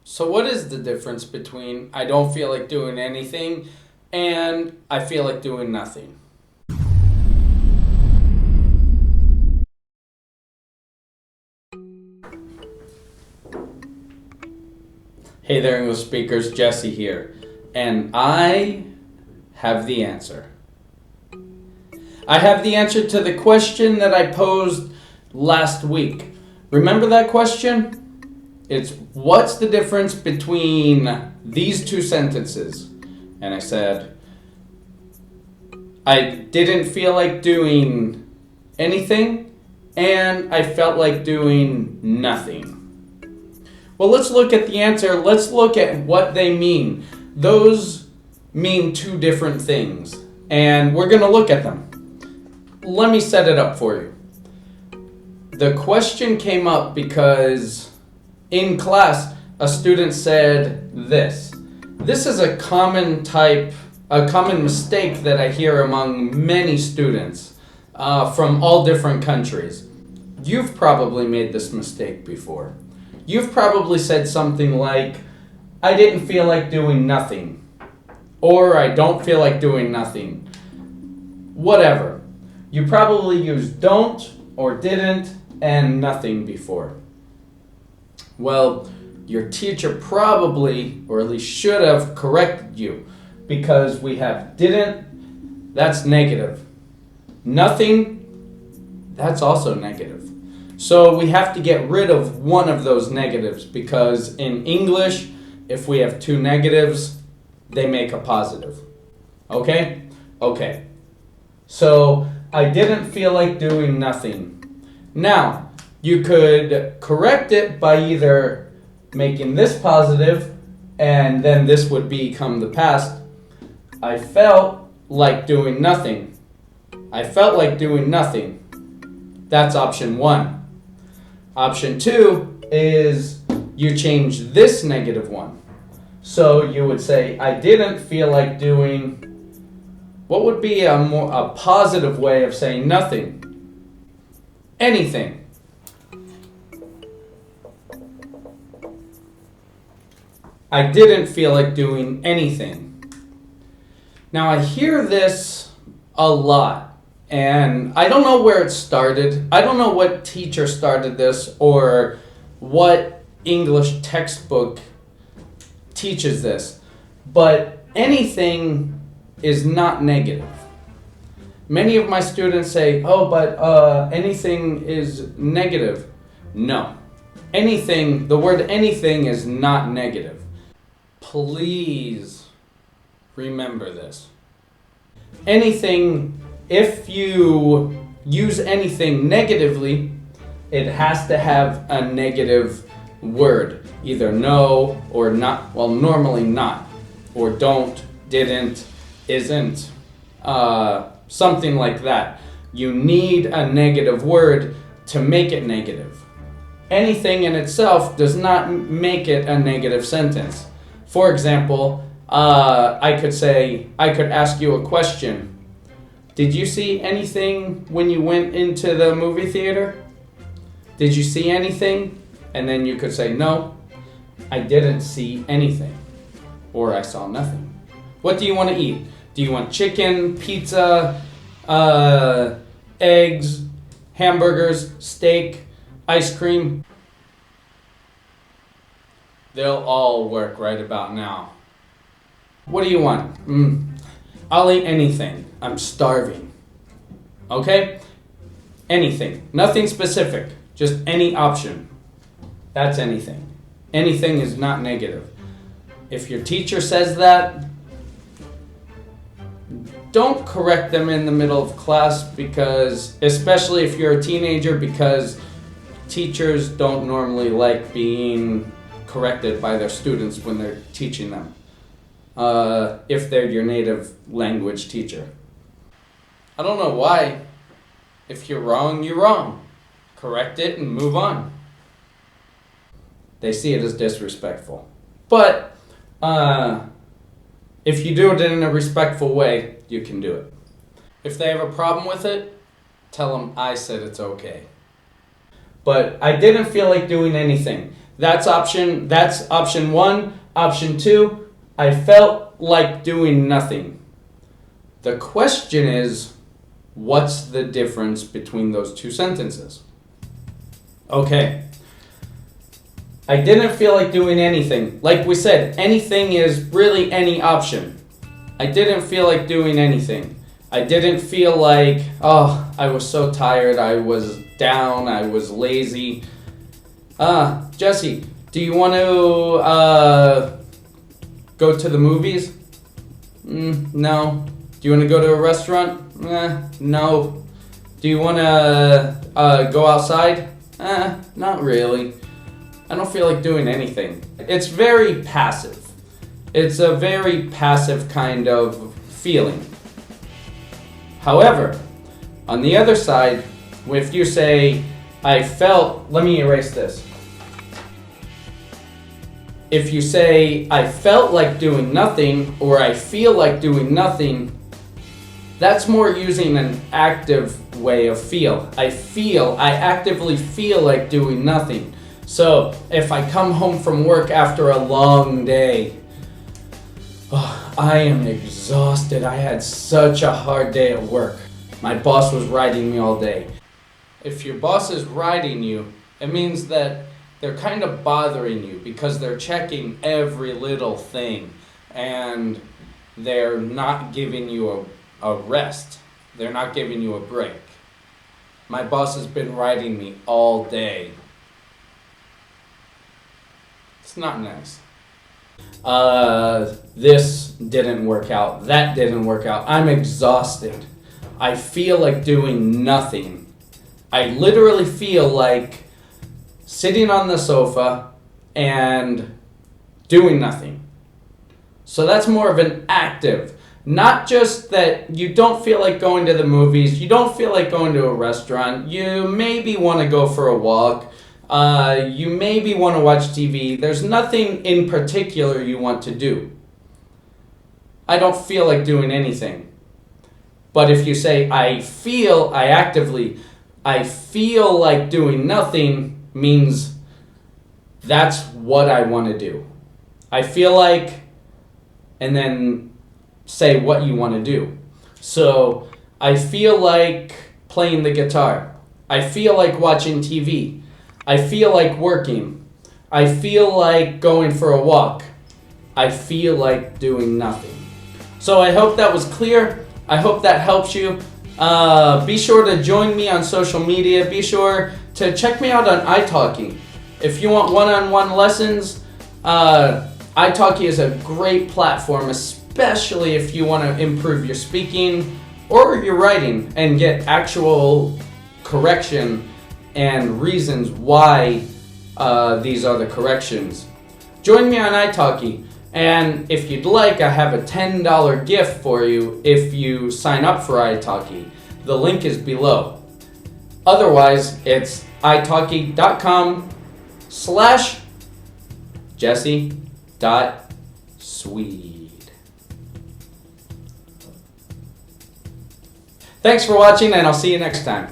So what is the difference between I don't feel like doing anything and I feel like doing nothing? Hey there, English speakers, Jesse here, and I have the answer. I have the answer to the question that I posed last week. Remember that question? It's what's the difference between these two sentences? And I said, I didn't feel like doing anything and I felt like doing nothing. Well, let's look at the answer. Let's look at what they mean. Those mean two different things, and we're going to look at them. Let me set it up for you. The question came up because in class, a student said this. This is a common mistake that I hear among many students from all different countries. You've probably made this mistake before. You've probably said something like, I didn't feel like doing nothing, or I don't feel like doing nothing. Whatever. You probably used don't or didn't and nothing before. Well, your teacher probably, or at least should have, corrected you because we have didn't, that's negative. Nothing, that's also negative. So we have to get rid of one of those negatives because in English, if we have two negatives, they make a positive. Okay? Okay. So I didn't feel like doing nothing. Now, you could correct it by either making this positive and then this would become the past. I felt like doing nothing. I felt like doing nothing. That's option one. Option two is you change this negative one. So you would say, I didn't feel like doing, what would be a positive way of saying nothing? Anything. I didn't feel like doing anything. Now I hear this a lot. And I don't know where it started. I don't know what teacher started this or what English textbook teaches this. But anything is not negative. Many of my students say, oh, but anything is negative. No. Anything, the word anything is not negative. Please remember this. Anything, if you use anything negatively, it has to have a negative word. Either no or not, well, normally not. Or don't, didn't, isn't, something like that. You need a negative word to make it negative. Anything in itself does not make it a negative sentence. For example, I could ask you a question. Did you see anything when you went into the movie theater? Did you see anything? And then you could say, no, I didn't see anything. Or I saw nothing. What do you want to eat? Do you want chicken, pizza, eggs, hamburgers, steak, ice cream? They'll all work right about now. What do you want? I'll eat anything. I'm starving. Okay? Anything. Nothing specific. Just any option. That's anything. Anything is not negative. If your teacher says that, don't correct them in the middle of class because, especially if you're a teenager, because teachers don't normally like being corrected by their students when they're teaching them. If they're your native language teacher. I don't know why. If you're wrong, you're wrong. Correct it and move on. They see it as disrespectful. But if you do it in a respectful way, you can do it. If they have a problem with it, tell them I said it's okay. But I didn't feel like doing anything. That's option one. Option two, I felt like doing nothing. The question is, what's the difference between those two sentences? Okay. I didn't feel like doing anything. Like we said, anything is really any option. I didn't feel like doing anything. I didn't feel like, I was so tired, I was down, I was lazy. Jesse, do you want to go to the movies? No. Do you want to go to a restaurant? No. Do you want to go outside? Not really. I don't feel like doing anything. It's very passive. It's a very passive kind of feeling. However, on the other side, if you say, let me erase this. If you say, I felt like doing nothing, or I feel like doing nothing, that's more using an active way of feel. I actively feel like doing nothing. So if I come home from work after a long day, I am exhausted. I had such a hard day at work. My boss was riding me all day. If your boss is riding you, it means that they're kind of bothering you because they're checking every little thing and they're not giving you a rest. They're not giving you a break. My boss has been riding me all day. It's not nice. This didn't work out. That didn't work out. I'm exhausted. I feel like doing nothing. I literally feel like sitting on the sofa and doing nothing. So that's more of an active. Not just that you don't feel like going to the movies, you don't feel like going to a restaurant, you maybe want to go for a walk, you maybe want to watch TV. There's nothing in particular you want to do. I don't feel like doing anything. But if you say, I feel like doing nothing, means that's what I want to do. I feel like, and then say what you want to do. So, I feel like playing the guitar. I feel like watching TV. I feel like working. I feel like going for a walk. I feel like doing nothing. So I hope that was clear. I hope that helps you. Be sure to join me on social media. Be sure to check me out on italki. If you want one-on-one lessons, italki is a great platform, especially if you want to improve your speaking or your writing and get actual correction and reasons why these are the corrections. Join me on italki, and if you'd like, I have a $10 gift for you if you sign up for italki. The link is below. Otherwise, it's italki.com/jesse.swede. Thanks for watching, and I'll see you next time.